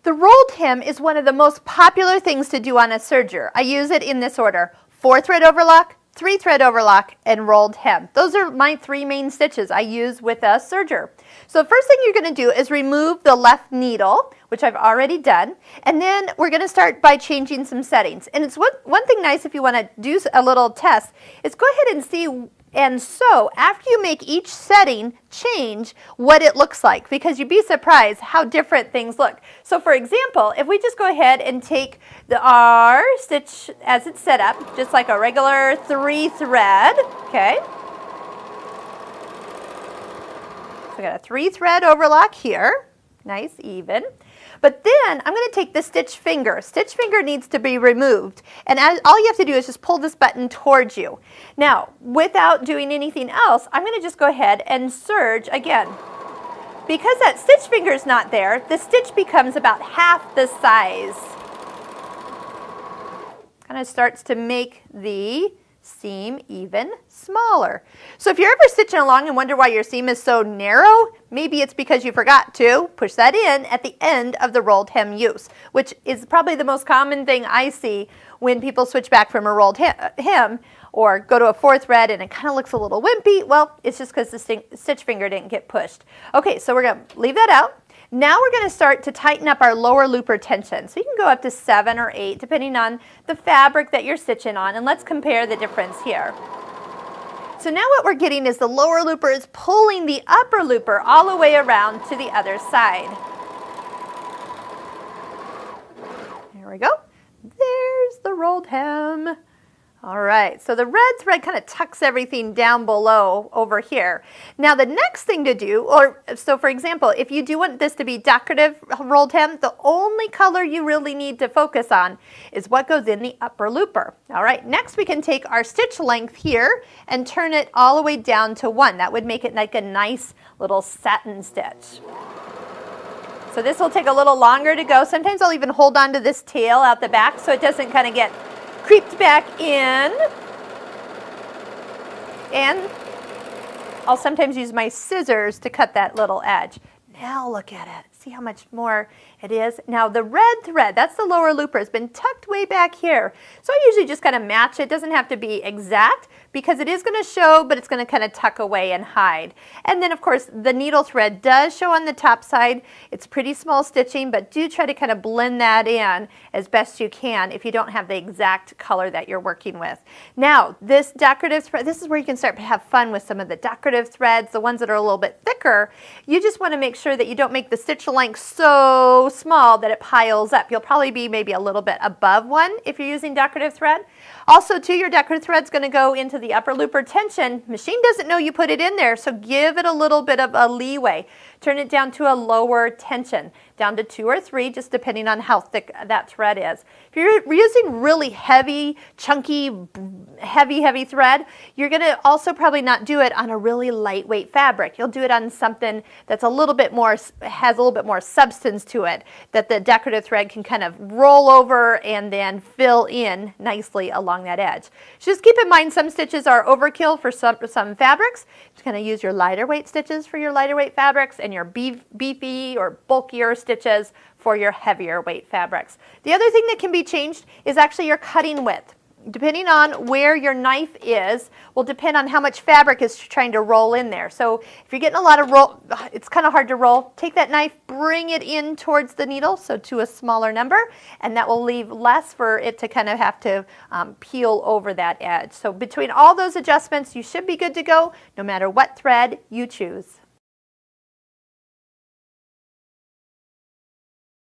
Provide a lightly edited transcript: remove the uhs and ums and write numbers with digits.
The rolled hem is one of the most popular things to do on a serger. I use it in this order: 4-thread overlock, 3-thread overlock, and rolled hem. Those are my 3 main stitches I use with a serger. So the first thing you're going to do is remove the left needle, which I've already done, and then we're going to start by changing some settings. And it's one thing nice if you want to do a little test is go ahead and see and sew after you make each setting change what it looks like, because you'd be surprised how different things look. So for example, if we just go ahead and take our stitch as it's set up, just like a regular 3-thread, okay? So we got a 3-thread overlock here, nice, even. But then I'm going to take the stitch finger. Stitch finger needs to be removed. And all you have to do is just pull this button towards you. Now, without doing anything else, I'm going to just go ahead and serge again. Because that stitch finger is not there, the stitch becomes about half the size. Kind of starts to make the seam even smaller. So if you're ever stitching along and wonder why your seam is so narrow, maybe it's because you forgot to push that in at the end of the rolled hem use, which is probably the most common thing I see when people switch back from a rolled hem or go to a 4th thread and it kind of looks a little wimpy. Well, it's just because the stitch finger didn't get pushed. Okay, so we're going to leave that out. Now we're going to start to tighten up our lower looper tension. So you can go up to 7 or 8 depending on the fabric that you're stitching on, and let's compare the difference here. So now what we're getting is the lower looper is pulling the upper looper all the way around to the other side. There we go. There's the rolled hem. All right, so the red thread kind of tucks everything down below over here. Now the next thing to do, so for example, if you do want this to be decorative rolled hem, the only color you really need to focus on is what goes in the upper looper. All right, next we can take our stitch length here and turn it all the way down to 1. That would make it like a nice little satin stitch. So this will take a little longer to go. Sometimes I'll even hold on to this tail out the back so it doesn't kind of get creeped back in, and I'll sometimes use my scissors to cut that little edge. Now look at it. See how much more it is? Now the red thread, that's the lower looper, has been tucked way back here. So I usually just kind of match it. It doesn't have to be exact because it is going to show, but it's going to kind of tuck away and hide. And then of course the needle thread does show on the top side. It's pretty small stitching, but do try to kind of blend that in as best you can if you don't have the exact color that you're working with. Now this decorative thread, this is where you can start to have fun with some of the decorative threads, the ones that are a little bit thicker. You just want to make sure that you don't make the stitch length so small that it piles up. You'll probably be maybe a little bit above 1 if you're using decorative thread. Also too, your decorative thread's going to go into the upper looper tension. Machine doesn't know you put it in there, so give it a little bit of a leeway. Turn it down to a lower tension, down to 2 or 3, just depending on how thick that thread is. If you're using really heavy, chunky, heavy thread, you're going to also probably not do it on a really lightweight fabric. You'll do it on something that's a little bit more, has a little bit more substance to it, that the decorative thread can kind of roll over and then fill in nicely along that edge. Just keep in mind some stitches are overkill for some fabrics. Just kind of use your lighter weight stitches for your lighter weight fabrics and your beefy or bulkier stitches for your heavier weight fabrics. The other thing that can be changed is actually your cutting width. Depending on where your knife is will depend on how much fabric is trying to roll in there. So if you're getting a lot of roll, it's kind of hard to roll, take that knife, bring it in towards the needle, so to a smaller number, and that will leave less for it to kind of have to peel over that edge. So between all those adjustments, you should be good to go no matter what thread you choose.